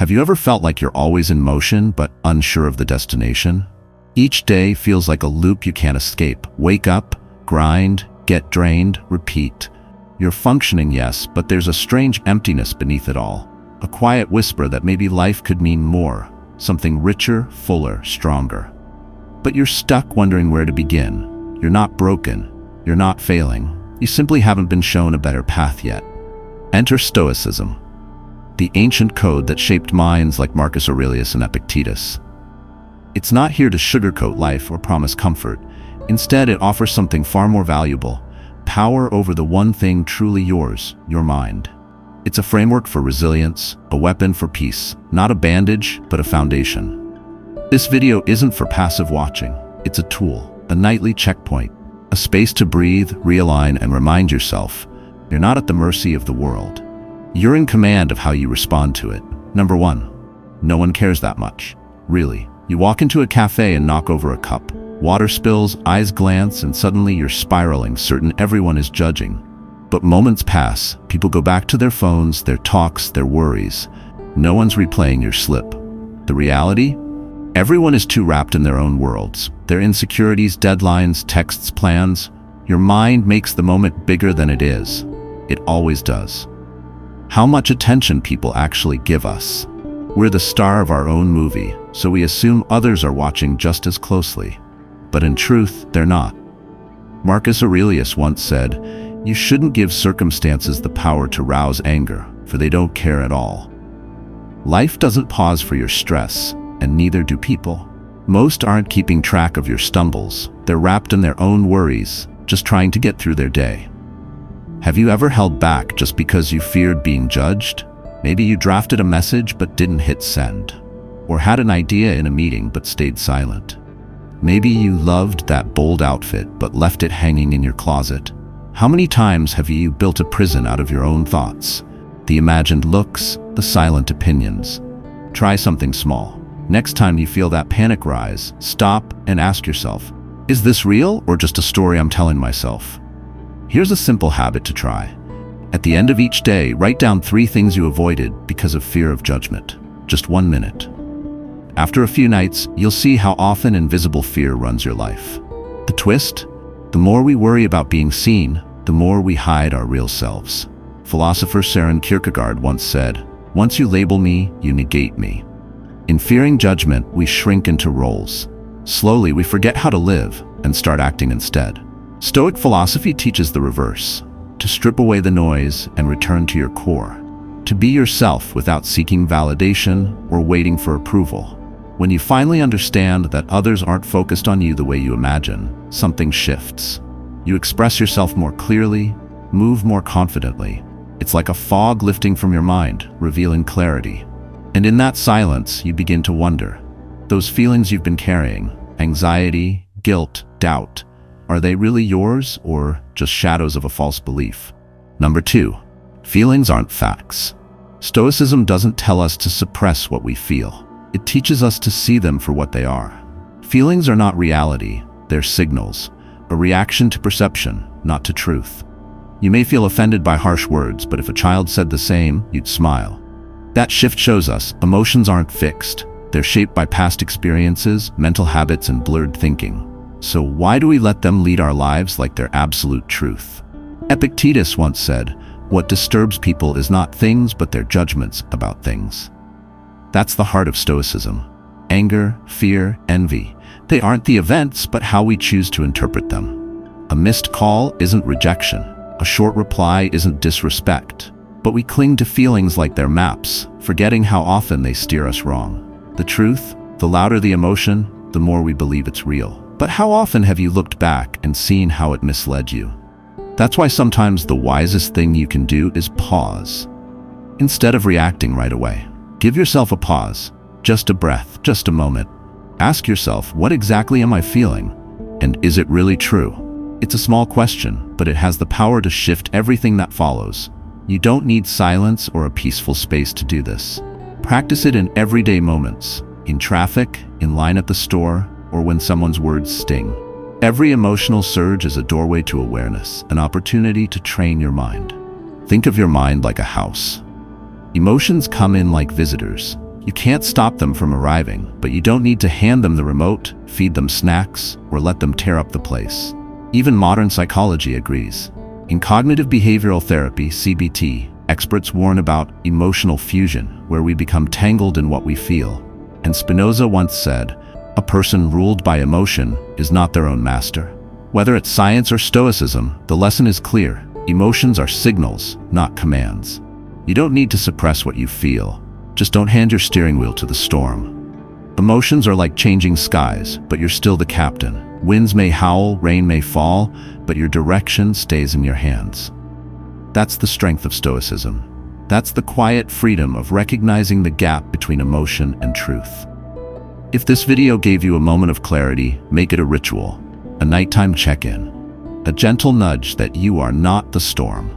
Have you ever felt like you're always in motion but unsure of the destination? Each day feels like a loop you can't escape. Wake up, grind, get drained, repeat. You're functioning, yes, but there's a strange emptiness beneath it all. A quiet whisper that maybe life could mean more, something richer, fuller, stronger. But you're stuck wondering where to begin. You're not broken. You're not failing. You simply haven't been shown a better path yet. Enter Stoicism, the ancient code that shaped minds like Marcus Aurelius and Epictetus. It's not here to sugarcoat life or promise comfort. Instead, it offers something far more valuable: power over the one thing truly yours, your mind. It's a framework for resilience, a weapon for peace, not a bandage, but a foundation. This video isn't for passive watching. It's a tool, a nightly checkpoint, a space to breathe, realign, and remind yourself you're not at the mercy of the world. You're in command of how you respond to it. Number 1, no one cares that much. Really. You walk into a cafe and knock over a cup. Water spills, eyes glance, and suddenly you're spiraling, certain everyone is judging. But moments pass, people go back to their phones, their talks, their worries. No one's replaying your slip. The reality? Everyone is too wrapped in their own worlds. Their insecurities, deadlines, texts, plans. Your mind makes the moment bigger than it is. It always does. How much attention people actually give us. We're the star of our own movie, so we assume others are watching just as closely. But in truth, they're not. Marcus Aurelius once said, "You shouldn't give circumstances the power to rouse anger, for they don't care at all." Life doesn't pause for your stress, and neither do people. Most aren't keeping track of your stumbles. They're wrapped in their own worries, just trying to get through their day. Have you ever held back just because you feared being judged? Maybe you drafted a message but didn't hit send, or had an idea in a meeting but stayed silent. Maybe you loved that bold outfit but left it hanging in your closet. How many times have you built a prison out of your own thoughts? The imagined looks, the silent opinions. Try something small. Next time you feel that panic rise, stop and ask yourself, is this real or just a story I'm telling myself? Here's a simple habit to try. At the end of each day, write down 3 things you avoided because of fear of judgment. Just 1 minute. After a few nights, you'll see how often invisible fear runs your life. The twist? The more we worry about being seen, the more we hide our real selves. Philosopher Søren Kierkegaard once said, "Once you label me, you negate me." In fearing judgment, we shrink into roles. Slowly, we forget how to live and start acting instead. Stoic philosophy teaches the reverse: to strip away the noise and return to your core. To be yourself without seeking validation or waiting for approval. When you finally understand that others aren't focused on you the way you imagine, something shifts. You express yourself more clearly, move more confidently. It's like a fog lifting from your mind, revealing clarity. And in that silence, you begin to wonder, those feelings you've been carrying, anxiety, guilt, doubt, are they really yours or just shadows of a false belief? Number 2, feelings aren't facts. Stoicism doesn't tell us to suppress what we feel. It teaches us to see them for what they are. Feelings are not reality, they're signals, a reaction to perception, not to truth. You may feel offended by harsh words, but if a child said the same, you'd smile. That shift shows us emotions aren't fixed. They're shaped by past experiences, mental habits, and blurred thinking. So why do we let them lead our lives like they're absolute truth? Epictetus once said, "What disturbs people is not things but their judgments about things." That's the heart of Stoicism. Anger, fear, envy. They aren't the events, but how we choose to interpret them. A missed call isn't rejection. A short reply isn't disrespect. But we cling to feelings like they're maps, forgetting how often they steer us wrong. The truth, the louder the emotion, the more we believe it's real. But how often have you looked back and seen how it misled you? That's why sometimes the wisest thing you can do is pause. Instead of reacting right away, give yourself a pause, just a breath, just a moment. Ask yourself, what exactly am I feeling? And is it really true? It's a small question, but it has the power to shift everything that follows. You don't need silence or a peaceful space to do this. Practice it in everyday moments, in traffic, in line at the store, or when someone's words sting. Every emotional surge is a doorway to awareness, an opportunity to train your mind. Think of your mind like a house. Emotions come in like visitors. You can't stop them from arriving, but you don't need to hand them the remote, feed them snacks, or let them tear up the place. Even modern psychology agrees. In cognitive behavioral therapy, CBT, experts warn about emotional fusion, where we become tangled in what we feel. And Spinoza once said, "A person ruled by emotion is not their own master." Whether it's science or stoicism, the lesson is clear. Emotions are signals, not commands. You don't need to suppress what you feel. Just don't hand your steering wheel to the storm. Emotions are like changing skies, but you're still the captain. Winds may howl, rain may fall, but your direction stays in your hands. That's the strength of Stoicism. That's the quiet freedom of recognizing the gap between emotion and truth. If this video gave you a moment of clarity, make it a ritual, a nighttime check-in, a gentle nudge that you are not the storm.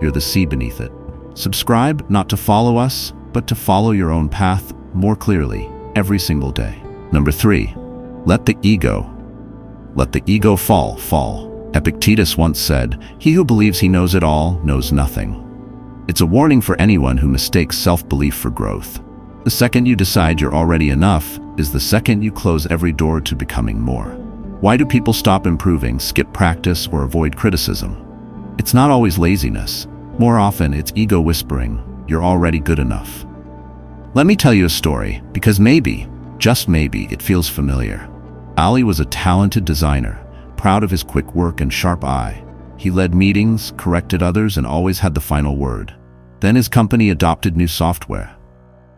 You're the sea beneath it. Subscribe not to follow us, but to follow your own path more clearly every single day. Number 3, let the ego fall. Epictetus once said, "He who believes he knows it all knows nothing." It's a warning for anyone who mistakes self-belief for growth. The second you decide you're already enough is the second you close every door to becoming more. Why do people stop improving, skip practice, or avoid criticism? It's not always laziness. More often, it's ego whispering, "You're already good enough." Let me tell you a story, because maybe, just maybe, it feels familiar. Ali was a talented designer, proud of his quick work and sharp eye. He led meetings, corrected others, and always had the final word. Then his company adopted new software.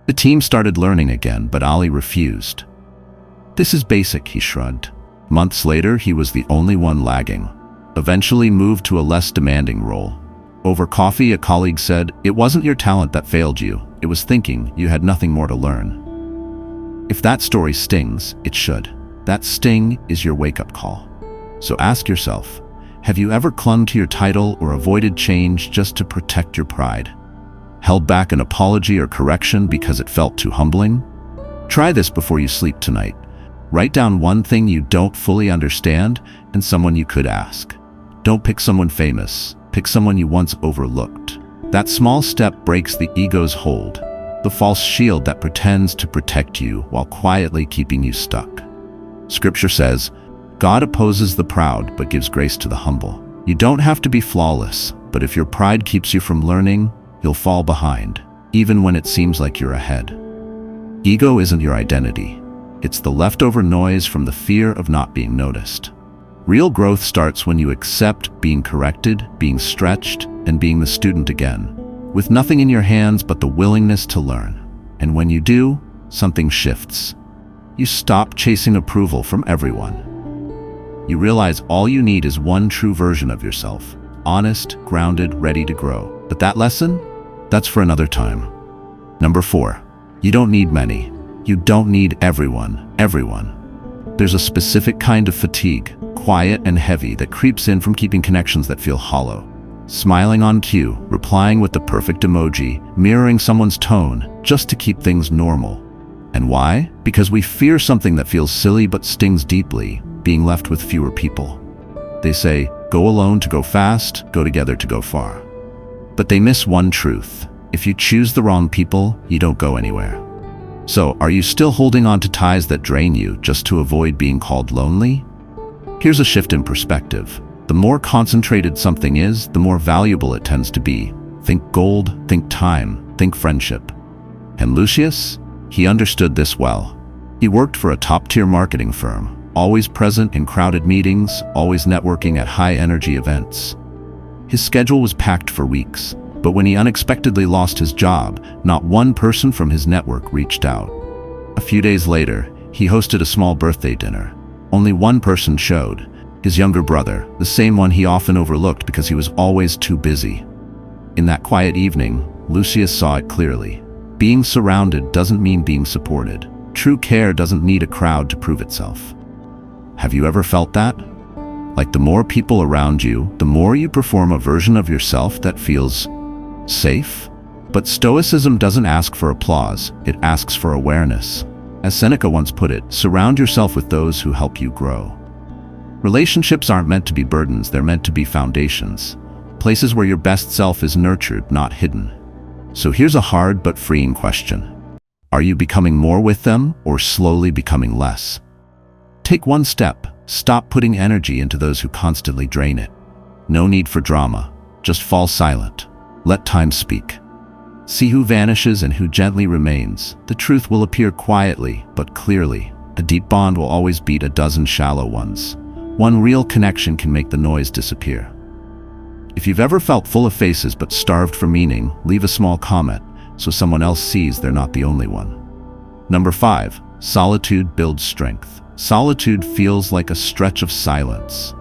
The team started learning again, but Ali refused. "This is basic," he shrugged. Months later, he was the only one lagging. Eventually moved to a less demanding role. Over coffee, a colleague said, "It wasn't your talent that failed you. It was thinking you had nothing more to learn." If that story stings, it should. That sting is your wake-up call. So ask yourself, have you ever clung to your title or avoided change just to protect your pride? Held back an apology or correction because it felt too humbling? Try this before you sleep tonight. Write down one thing you don't fully understand and someone you could ask. Don't pick someone famous. Pick someone you once overlooked. That small step breaks the ego's hold, the false shield that pretends to protect you while quietly keeping you stuck. Scripture says, "God opposes the proud but gives grace to the humble." You don't have to be flawless, but if your pride keeps you from learning, you'll fall behind, even when it seems like you're ahead. Ego isn't your identity. It's the leftover noise from the fear of not being noticed. Real growth starts when you accept being corrected, being stretched, and being the student again, with nothing in your hands but the willingness to learn. And when you do, something shifts. You stop chasing approval from everyone. You realize all you need is one true version of yourself, honest, grounded, ready to grow. But that lesson? That's for another time. Number 4, you don't need many. You don't need everyone. There's a specific kind of fatigue, quiet and heavy, that creeps in from keeping connections that feel hollow. Smiling on cue, replying with the perfect emoji, mirroring someone's tone, just to keep things normal. And why? Because we fear something that feels silly but stings deeply, being left with fewer people. They say, go alone to go fast, go together to go far. But they miss one truth. If you choose the wrong people, you don't go anywhere. So, are you still holding on to ties that drain you just to avoid being called lonely? Here's a shift in perspective. The more concentrated something is, the more valuable it tends to be. Think gold, think time, think friendship. And Lucius? He understood this well. He worked for a top-tier marketing firm, always present in crowded meetings, always networking at high-energy events. His schedule was packed for weeks, but when he unexpectedly lost his job, not one person from his network reached out. A few days later, he hosted a small birthday dinner. Only one person showed, his younger brother, the same one he often overlooked because he was always too busy. In that quiet evening, Lucius saw it clearly. Being surrounded doesn't mean being supported. True care doesn't need a crowd to prove itself. Have you ever felt that? Like the more people around you, the more you perform a version of yourself that feels safe? But Stoicism doesn't ask for applause, it asks for awareness. As Seneca once put it, surround yourself with those who help you grow. Relationships aren't meant to be burdens, they're meant to be foundations. Places where your best self is nurtured, not hidden. So here's a hard but freeing question. Are you becoming more with them or slowly becoming less? Take one step. Stop putting energy into those who constantly drain it. No need for drama. Just fall silent. Let time speak. See who vanishes and who gently remains. The truth will appear quietly, but clearly. A deep bond will always beat a dozen shallow ones. One real connection can make the noise disappear. If you've ever felt full of faces but starved for meaning, leave a small comment so someone else sees they're not the only one. Number 5. Solitude builds strength. Solitude feels like a stretch of silence.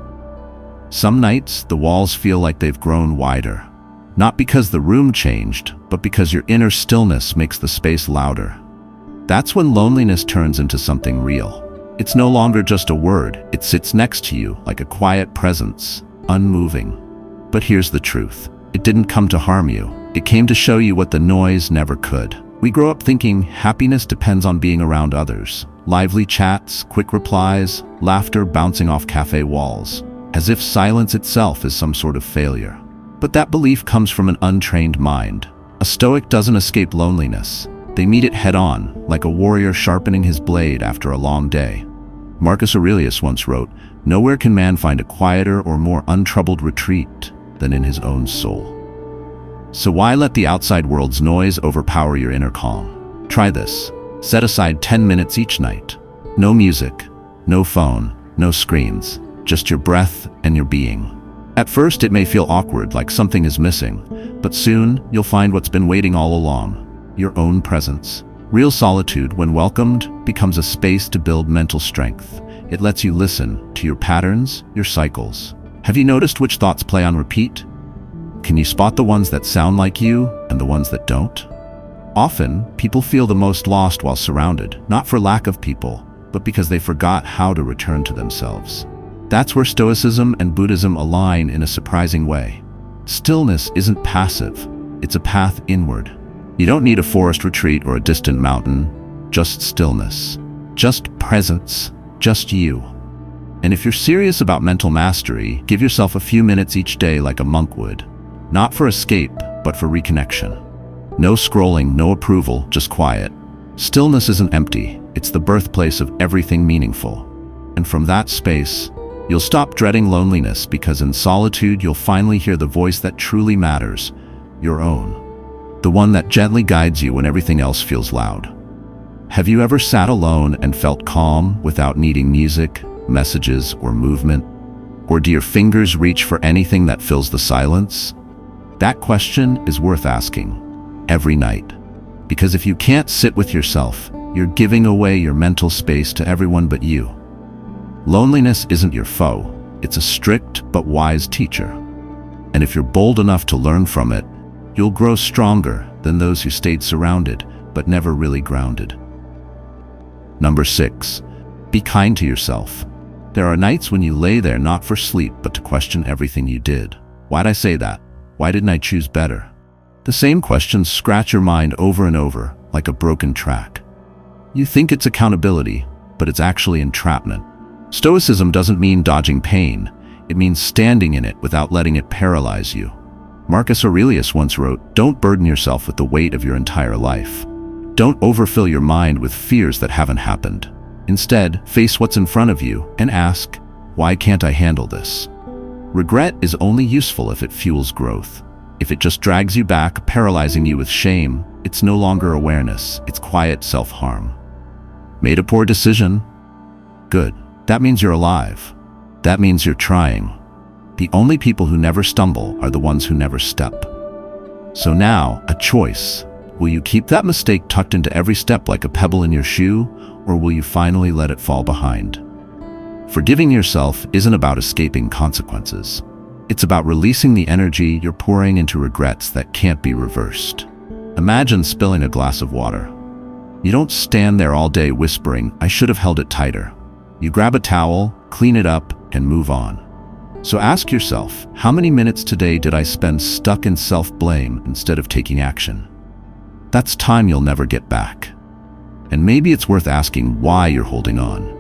Some nights, the walls feel like they've grown wider. Not because the room changed, but because your inner stillness makes the space louder. That's when loneliness turns into something real. It's no longer just a word, it sits next to you like a quiet presence, unmoving. But here's the truth. It didn't come to harm you. It came to show you what the noise never could. We grow up thinking happiness depends on being around others. Lively chats, quick replies, laughter bouncing off cafe walls, as if silence itself is some sort of failure. But that belief comes from an untrained mind. A Stoic doesn't escape loneliness. They meet it head-on, like a warrior sharpening his blade after a long day. Marcus Aurelius once wrote, "Nowhere can man find a quieter or more untroubled retreat than in his own soul." So why let the outside world's noise overpower your inner calm? Try this. Set aside 10 minutes each night. No music, no phone, no screens, just your breath and your being. At first it may feel awkward, like something is missing, but soon you'll find what's been waiting all along, your own presence. Real solitude, when welcomed, becomes a space to build mental strength. It lets you listen to your patterns, your cycles. Have you noticed which thoughts play on repeat? Can you spot the ones that sound like you and the ones that don't? Often, people feel the most lost while surrounded, not for lack of people, but because they forgot how to return to themselves. That's where Stoicism and Buddhism align in a surprising way. Stillness isn't passive, it's a path inward. You don't need a forest retreat or a distant mountain, just stillness, just presence, just you. And if you're serious about mental mastery, give yourself a few minutes each day like a monk would. Not for escape, but for reconnection. No scrolling, no approval, just quiet. Stillness isn't empty, it's the birthplace of everything meaningful. And from that space, you'll stop dreading loneliness, because in solitude you'll finally hear the voice that truly matters, your own. The one that gently guides you when everything else feels loud. Have you ever sat alone and felt calm without needing music, messages, or movement? Or do your fingers reach for anything that fills the silence? That question is worth asking every night. Because if you can't sit with yourself, you're giving away your mental space to everyone but you. Loneliness isn't your foe, it's a strict but wise teacher. And if you're bold enough to learn from it, you'll grow stronger than those who stayed surrounded but never really grounded. Number 6, be kind to yourself. There are nights when you lay there not for sleep but to question everything you did. Why'd I say that? Why didn't I choose better? The same questions scratch your mind over and over like a broken track. You think it's accountability, but it's actually entrapment. Stoicism doesn't mean dodging pain, it means standing in it without letting it paralyze you. Marcus Aurelius once wrote, "Don't burden yourself with the weight of your entire life. Don't overfill your mind with fears that haven't happened. Instead, face what's in front of you and ask, why can't I handle this?" Regret is only useful if it fuels growth. If it just drags you back, paralyzing you with shame, it's no longer awareness, it's quiet self-harm. Made a poor decision? Good. That means you're alive. That means you're trying. The only people who never stumble are the ones who never step. So now, a choice. Will you keep that mistake tucked into every step like a pebble in your shoe, or will you finally let it fall behind? Forgiving yourself isn't about escaping consequences. It's about releasing the energy you're pouring into regrets that can't be reversed. Imagine spilling a glass of water. You don't stand there all day whispering, "I should have held it tighter." You grab a towel, clean it up, and move on. So ask yourself, how many minutes today did I spend stuck in self-blame instead of taking action? That's time you'll never get back. And maybe it's worth asking why you're holding on.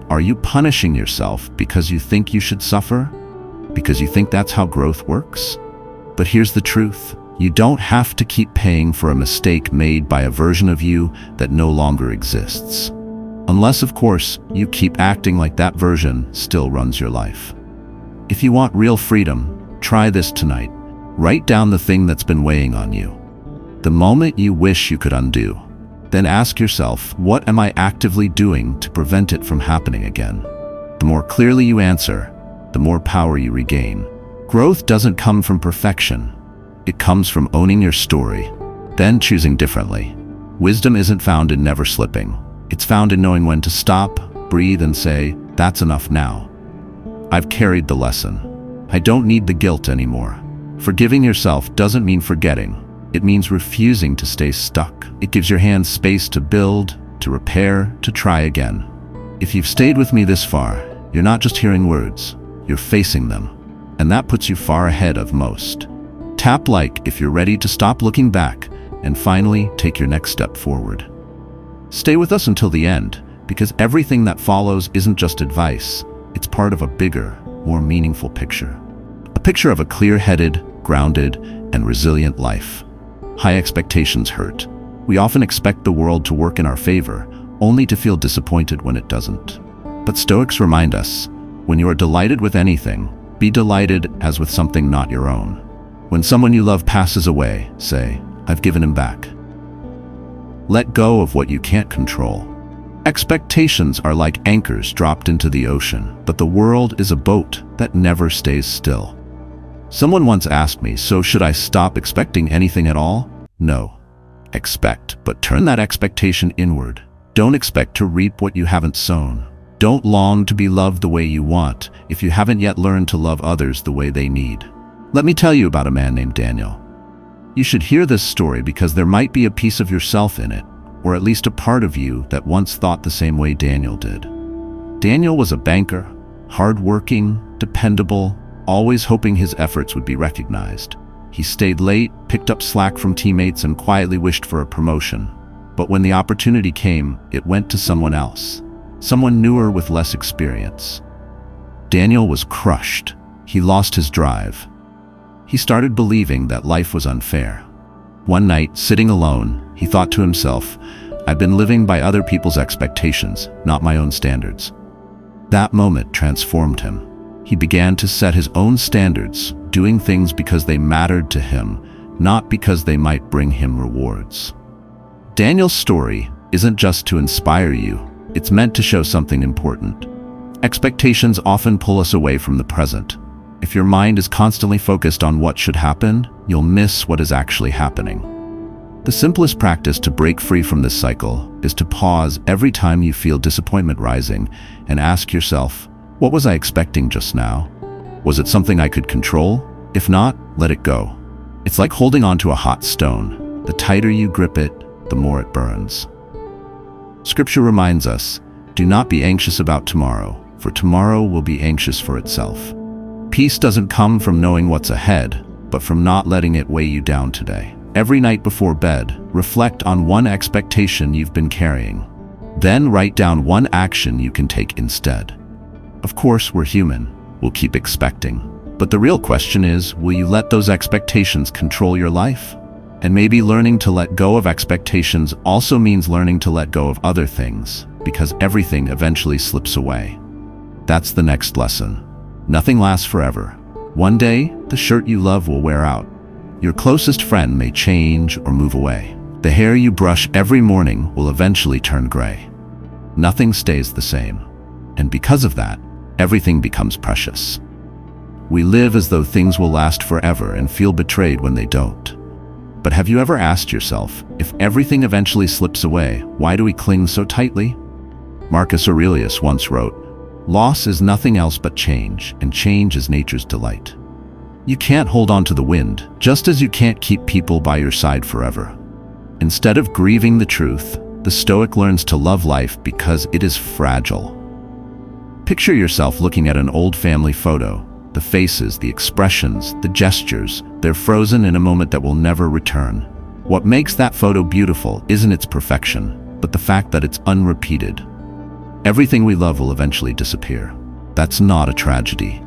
Are you punishing yourself because you think you should suffer? Because you think that's how growth works? But here's the truth. You don't have to keep paying for a mistake made by a version of you that no longer exists. Unless, of course, you keep acting like that version still runs your life. If you want real freedom, try this tonight. Write down the thing that's been weighing on you, the moment you wish you could undo. Then ask yourself, what am I actively doing to prevent it from happening again? The more clearly you answer, the more power you regain. Growth doesn't come from perfection. It comes from owning your story, then choosing differently. Wisdom isn't found in never slipping. It's found in knowing when to stop, breathe, and say, that's enough now. I've carried the lesson. I don't need the guilt anymore. Forgiving yourself doesn't mean forgetting. It means refusing to stay stuck. It gives your hands space to build, to repair, to try again. If you've stayed with me this far, you're not just hearing words, you're facing them. And that puts you far ahead of most. Tap like if you're ready to stop looking back and finally take your next step forward. Stay with us until the end, because everything that follows isn't just advice. It's part of a bigger, more meaningful picture. A picture of a clear-headed, grounded, and resilient life. High expectations hurt. We often expect the world to work in our favor, only to feel disappointed when it doesn't. But Stoics remind us, when you are delighted with anything, be delighted as with something not your own. When someone you love passes away, say, I've given him back. Let go of what you can't control. Expectations are like anchors dropped into the ocean, but the world is a boat that never stays still. Someone once asked me, so should I stop expecting anything at all? No. Expect, but turn that expectation inward. Don't expect to reap what you haven't sown. Don't long to be loved the way you want if you haven't yet learned to love others the way they need. Let me tell you about a man named Daniel. You should hear this story because there might be a piece of yourself in it, or at least a part of you that once thought the same way Daniel did. Daniel was a banker, hardworking, dependable, always hoping his efforts would be recognized. He stayed late, picked up slack from teammates, and quietly wished for a promotion. But when the opportunity came, it went to someone else, someone newer with less experience. Daniel was crushed. He lost his drive. He started believing that life was unfair. One night, sitting alone, he thought to himself, I've been living by other people's expectations, not my own standards. That moment transformed him. He began to set his own standards, doing things because they mattered to him, not because they might bring him rewards. Daniel's story isn't just to inspire you, it's meant to show something important. Expectations often pull us away from the present. If your mind is constantly focused on what should happen, you'll miss what is actually happening. The simplest practice to break free from this cycle is to pause every time you feel disappointment rising and ask yourself, what was I expecting just now? Was it something I could control? If not, let it go. It's like holding onto a hot stone. The tighter you grip it, the more it burns. Scripture reminds us, do not be anxious about tomorrow, for tomorrow will be anxious for itself. Peace doesn't come from knowing what's ahead, but from not letting it weigh you down today. Every night before bed, reflect on one expectation you've been carrying. Then write down one action you can take instead. Of course, we're human. We'll keep expecting. But the real question is, will you let those expectations control your life? And maybe learning to let go of expectations also means learning to let go of other things, because everything eventually slips away. That's the next lesson. Nothing lasts forever. One day, the shirt you love will wear out. Your closest friend may change or move away. The hair you brush every morning will eventually turn gray. Nothing stays the same. And because of that, everything becomes precious. We live as though things will last forever and feel betrayed when they don't. But have you ever asked yourself, if everything eventually slips away, why do we cling so tightly? Marcus Aurelius once wrote, "Loss is nothing else but change, and change is nature's delight." You can't hold on to the wind, just as you can't keep people by your side forever. Instead of grieving the truth, the Stoic learns to love life because it is fragile. Picture yourself looking at an old family photo. The faces, the expressions, the gestures, they're frozen in a moment that will never return. What makes that photo beautiful isn't its perfection, but the fact that it's unrepeated. Everything we love will eventually disappear. That's not a tragedy.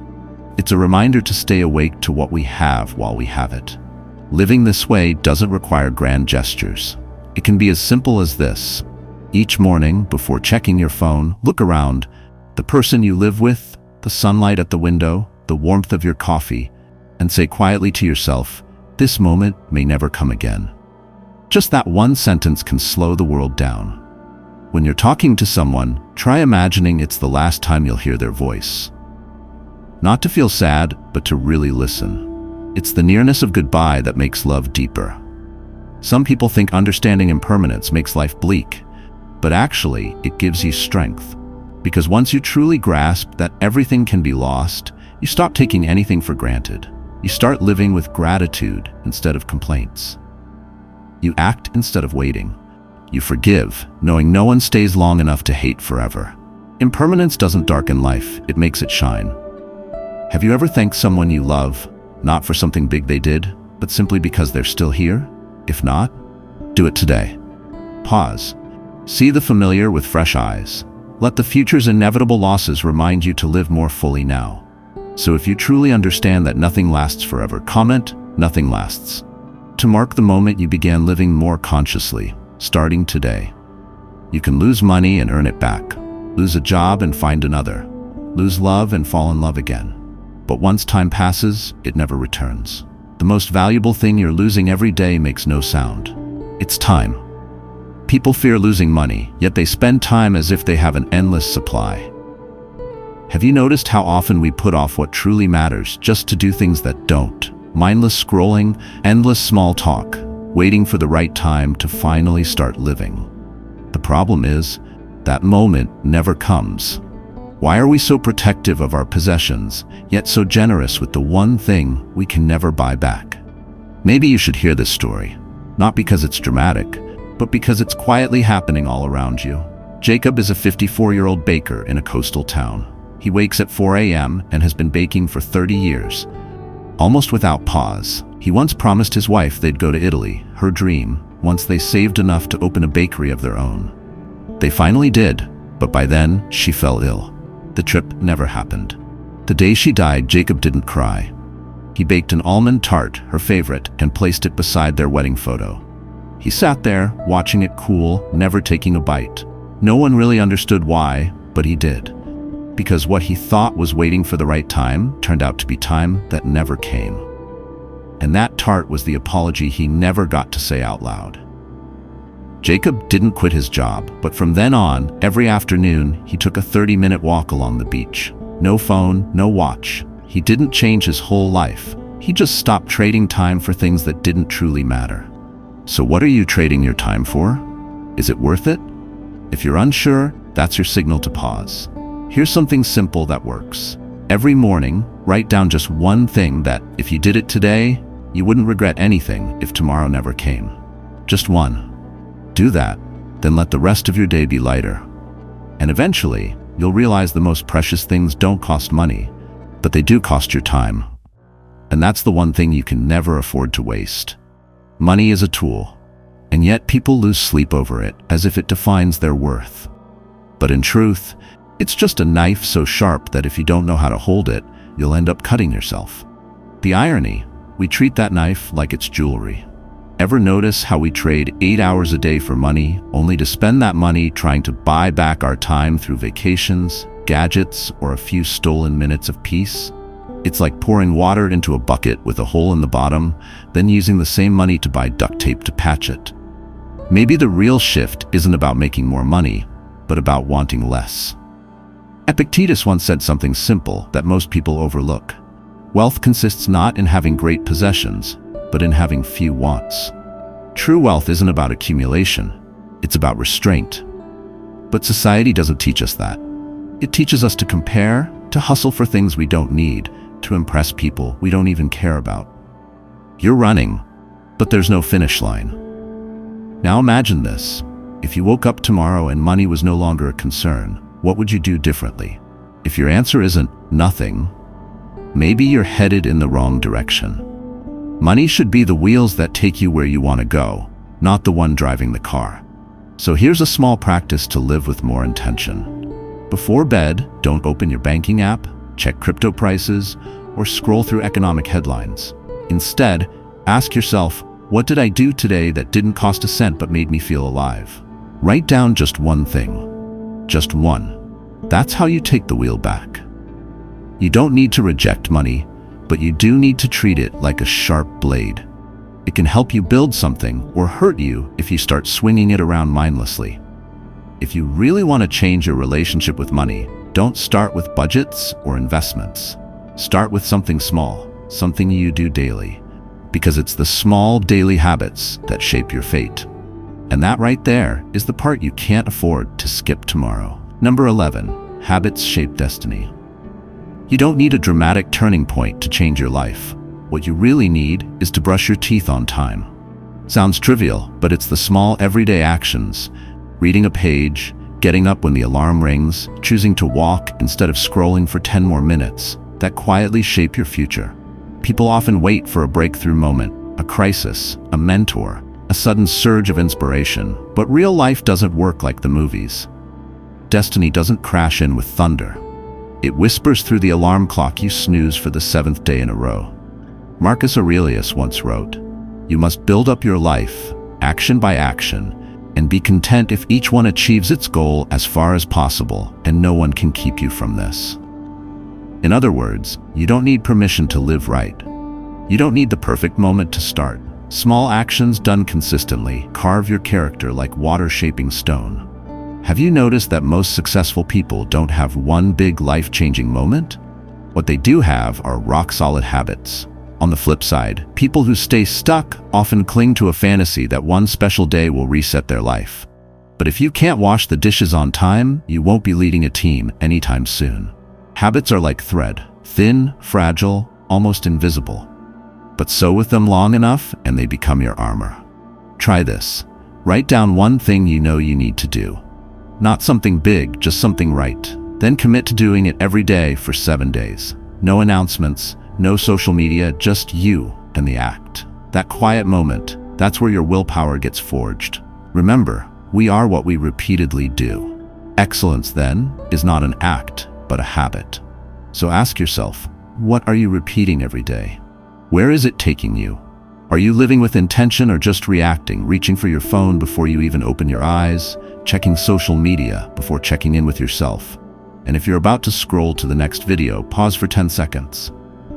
It's a reminder to stay awake to what we have while we have it. Living this way doesn't require grand gestures. It can be as simple as this. Each morning, before checking your phone, look around. The person you live with, the sunlight at the window, the warmth of your coffee, and say quietly to yourself, "This moment may never come again." Just that one sentence can slow the world down. When you're talking to someone, try imagining it's the last time you'll hear their voice. Not to feel sad, but to really listen. It's the nearness of goodbye that makes love deeper. Some people think understanding impermanence makes life bleak, but actually it gives you strength. Because once you truly grasp that everything can be lost, you stop taking anything for granted. You start living with gratitude instead of complaints. You act instead of waiting. You forgive, knowing no one stays long enough to hate forever. Impermanence doesn't darken life, it makes it shine. Have you ever thanked someone you love, not for something big they did, but simply because they're still here? If not, do it today. Pause. See the familiar with fresh eyes. Let the future's inevitable losses remind you to live more fully now. So if you truly understand that nothing lasts forever, comment, "Nothing lasts." To mark the moment you began living more consciously, starting today. You can lose money and earn it back. Lose a job and find another. Lose love and fall in love again. But once time passes, it never returns. The most valuable thing you're losing every day makes no sound. It's time. People fear losing money, yet they spend time as if they have an endless supply. Have you noticed how often we put off what truly matters just to do things that don't? Mindless scrolling, endless small talk, waiting for the right time to finally start living. The problem is, that moment never comes. Why are we so protective of our possessions, yet so generous with the one thing we can never buy back? Maybe you should hear this story, not because it's dramatic, but because it's quietly happening all around you. Jacob is a 54-year-old baker in a coastal town. He wakes at 4 a.m. and has been baking for 30 years, almost without pause. He once promised his wife they'd go to Italy, her dream, once they saved enough to open a bakery of their own. They finally did, but by then she fell ill. The trip never happened. The day she died, Jacob didn't cry. He baked an almond tart, her favorite, and placed it beside their wedding photo. He sat there, watching it cool, never taking a bite. No one really understood why, but he did. Because what he thought was waiting for the right time turned out to be time that never came. And that tart was the apology he never got to say out loud. Jacob didn't quit his job, but from then on, every afternoon, he took a 30-minute walk along the beach. No phone, no watch. He didn't change his whole life. He just stopped trading time for things that didn't truly matter. So what are you trading your time for? Is it worth it? If you're unsure, that's your signal to pause. Here's something simple that works. Every morning, write down just one thing that, if you did it today, you wouldn't regret anything if tomorrow never came. Just one. Do that, then let the rest of your day be lighter. And eventually, you'll realize the most precious things don't cost money, but they do cost your time. And that's the one thing you can never afford to waste. Money is a tool, and yet people lose sleep over it as if it defines their worth. But in truth, it's just a knife so sharp that if you don't know how to hold it, you'll end up cutting yourself. The irony, we treat that knife like it's jewelry. Ever notice how we trade 8 hours a day for money, only to spend that money trying to buy back our time through vacations, gadgets, or a few stolen minutes of peace? It's like pouring water into a bucket with a hole in the bottom, then using the same money to buy duct tape to patch it. Maybe the real shift isn't about making more money, but about wanting less. Epictetus once said something simple that most people overlook. Wealth consists not in having great possessions, but in having few wants. True wealth isn't about accumulation, it's about restraint. But society doesn't teach us that. It teaches us to compare, to hustle for things we don't need, to impress people we don't even care about. You're running, but there's no finish line. Now imagine this. If you woke up tomorrow and money was no longer a concern, what would you do differently? If your answer isn't nothing, maybe you're headed in the wrong direction. Money should be the wheels that take you where you want to go, not the one driving the car. So here's a small practice to live with more intention. Before bed, don't open your banking app, check crypto prices, or scroll through economic headlines. Instead, Ask yourself, what did I do today that didn't cost a cent but made me feel alive? Write down just one thing. Just one. That's how you take the wheel back. You don't need to reject money, but you do need to treat it like a sharp blade. It can help you build something or hurt you if you start swinging it around mindlessly. If you really want to change your relationship with money, don't start with budgets or investments. Start with something small, something you do daily, because it's the small daily habits that shape your fate. And that right there is the part you can't afford to skip tomorrow. Number 11, habits shape destiny. You don't need a dramatic turning point to change your life. What you really need is to brush your teeth on time. Sounds trivial, but it's the small everyday actions, reading a page, getting up when the alarm rings, choosing to walk instead of scrolling for 10 more minutes, that quietly shape your future. People often wait for a breakthrough moment, a crisis, a mentor, a sudden surge of inspiration, but real life doesn't work like the movies. Destiny doesn't crash in with thunder. It whispers through the alarm clock you snooze for the 7th day in a row. Marcus Aurelius once wrote, "You must build up your life, action by action, and be content if each one achieves its goal as far as possible, and no one can keep you from this." In other words, you don't need permission to live right. You don't need the perfect moment to start. Small actions done consistently carve your character like water shaping stone. Have you noticed that most successful people don't have one big life-changing moment? What they do have are rock-solid habits. On the flip side, people who stay stuck often cling to a fantasy that one special day will reset their life. But if you can't wash the dishes on time, you won't be leading a team anytime soon. Habits are like thread, thin, fragile, almost invisible. But sew with them long enough and they become your armor. Try this. Write down one thing you know you need to do. Not something big, just something right. Then commit to doing it every day for 7 days. No announcements, no social media, just you and the act. That quiet moment, that's where your willpower gets forged. Remember, we are what we repeatedly do. Excellence, then, is not an act, but a habit. So ask yourself, what are you repeating every day? Where is it taking you? Are you living with intention or just reacting, reaching for your phone before you even open your eyes, checking social media before checking in with yourself? And if you're about to scroll to the next video, pause for 10 seconds.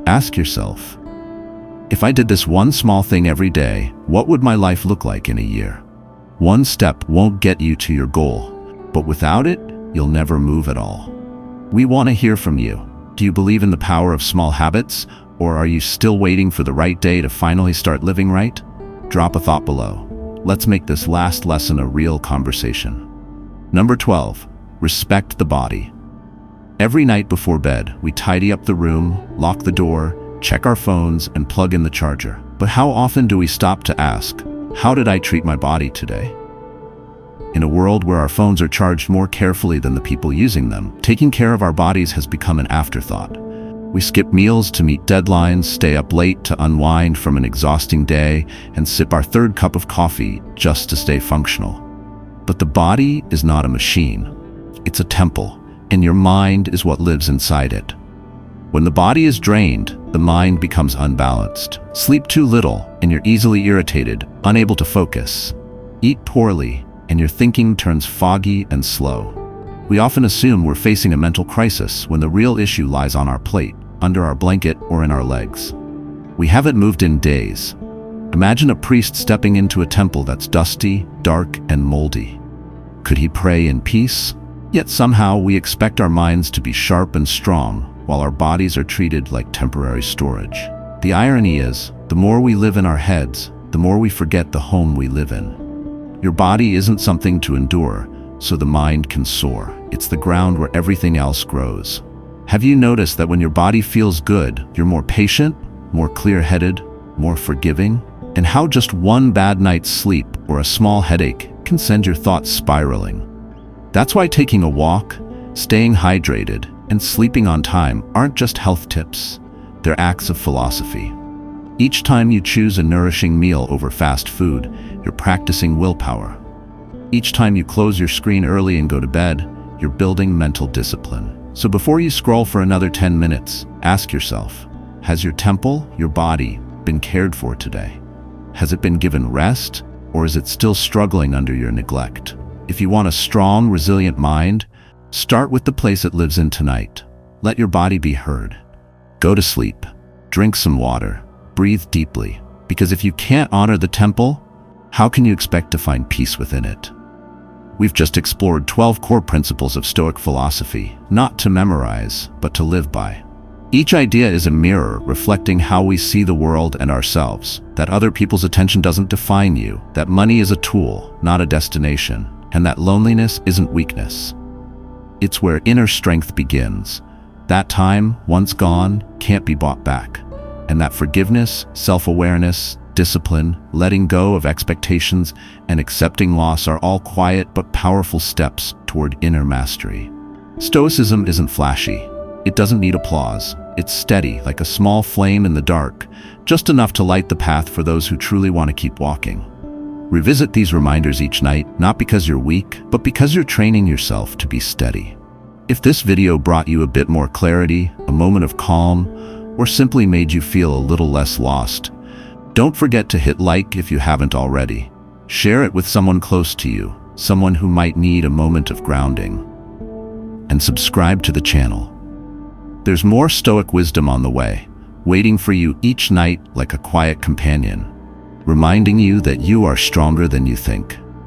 Ask yourself, if I did this one small thing every day, what would my life look like in a year? One step won't get you to your goal, but without it, you'll never move at all. We want to hear from you. Do you believe in the power of small habits, or are you still waiting for the right day to finally start living right? Drop a thought below. Let's make this last lesson a real conversation. Number 12, respect the body. Every night before bed, we tidy up the room, lock the door, check our phones, and plug in the charger. But how often do we stop to ask, how did I treat my body today? In a world where our phones are charged more carefully than the people using them, taking care of our bodies has become an afterthought. We skip meals to meet deadlines, stay up late to unwind from an exhausting day, and sip our 3rd cup of coffee just to stay functional. But the body is not a machine. It's a temple, and your mind is what lives inside it. When the body is drained, the mind becomes unbalanced. Sleep too little, and you're easily irritated, unable to focus. Eat poorly, and your thinking turns foggy and slow. We often assume we're facing a mental crisis when the real issue lies on our plate, under our blanket, or in our legs. We haven't moved in days. Imagine a priest stepping into a temple that's dusty, dark, and moldy. Could he pray in peace? Yet somehow we expect our minds to be sharp and strong, while our bodies are treated like temporary storage. The irony is, the more we live in our heads, the more we forget the home we live in. Your body isn't something to endure, so the mind can soar. It's the ground where everything else grows. Have you noticed that when your body feels good, you're more patient, more clear-headed, more forgiving? And how just one bad night's sleep or a small headache can send your thoughts spiraling? That's why taking a walk, staying hydrated, and sleeping on time aren't just health tips. They're acts of philosophy. Each time you choose a nourishing meal over fast food, you're practicing willpower. Each time you close your screen early and go to bed, you're building mental discipline. So before you scroll for another 10 minutes, ask yourself, has your temple, your body, been cared for today? Has it been given rest, or is it still struggling under your neglect? If you want a strong, resilient mind, start with the place it lives in tonight. Let your body be heard. Go to sleep. Drink some water. Breathe deeply. Because if you can't honor the temple, how can you expect to find peace within it? We've just explored 12 core principles of Stoic philosophy, not to memorize, but to live by. Each idea is a mirror reflecting how we see the world and ourselves, that other people's attention doesn't define you, that money is a tool, not a destination, and that loneliness isn't weakness. It's where inner strength begins. That time, once gone, can't be bought back. And that forgiveness, self-awareness, discipline, letting go of expectations, and accepting loss are all quiet but powerful steps toward inner mastery. Stoicism isn't flashy. It doesn't need applause. It's steady, like a small flame in the dark, just enough to light the path for those who truly want to keep walking. Revisit these reminders each night, not because you're weak, but because you're training yourself to be steady. If this video brought you a bit more clarity, a moment of calm, or simply made you feel a little less lost, don't forget to hit like if you haven't already. Share it with someone close to you, someone who might need a moment of grounding. And subscribe to the channel. There's more Stoic wisdom on the way, waiting for you each night like a quiet companion, reminding you that you are stronger than you think.